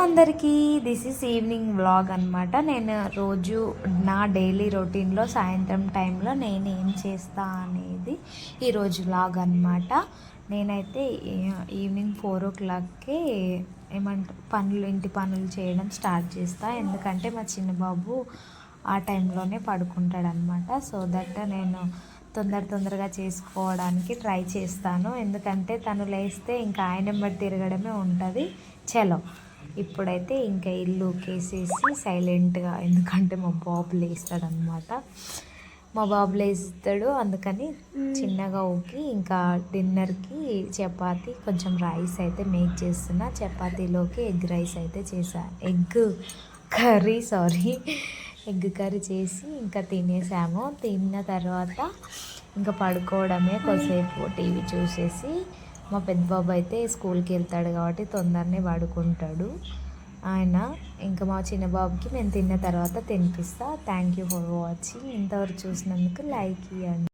అందరికీ this is evening vlog అనమాట. నేను రోజు నా డైలీ రొటీన్లో సాయంత్రం టైంలో నేను ఏం చేస్తా అనేది ఈరోజు వ్లాగ్ అనమాట. నేనైతే ఈవినింగ్ 4 o'clockకే ఇంటి పనులు చేయడం స్టార్ట్ చేస్తా. ఎందుకంటే మా చిన్న బాబు ఆ టైంలోనే పడుకుంటాడు అనమాట. సో దట్ నేను తొందరగా చేసుకోవడానికి ట్రై చేస్తాను. ఎందుకంటే తను లేస్తే ఇంకా ఆయన బట్టి తిరగడమే ఉంటుంది. చలో ఇప్పుడైతే ఇంకా ఇల్లు కేసేసి సైలెంట్గా, ఎందుకంటే మా బాబు లేస్తాడనమాట. మా బాబు లేస్తాడు, అందుకని చిన్నగా ఊకి ఇంకా డిన్నర్కి చపాతీ కొంచెం రైస్ అయితే మేక్ చేస్తున్నా. చపాతీలోకి ఎగ్ రైస్ అయితే ఎగ్ కర్రీ చేసి ఇంకా తినేసాము. తిన్న తర్వాత ఇంకా పడుకోవడమే. కొద్దిసేపు టీవీ చూసేసి మా పెద్ద బాబు అయితే స్కూల్కి వెళ్తాడు కాబట్టి తొందరనే పడుకుంటాడు ఆయన. ఇంకా మా చిన్న బాబుకి నేను తిన్న తర్వాత తినిపిస్తా. Thank you for watching. ఇంతవరకు చూసినందుకు లైక్ ఇవ్వండి.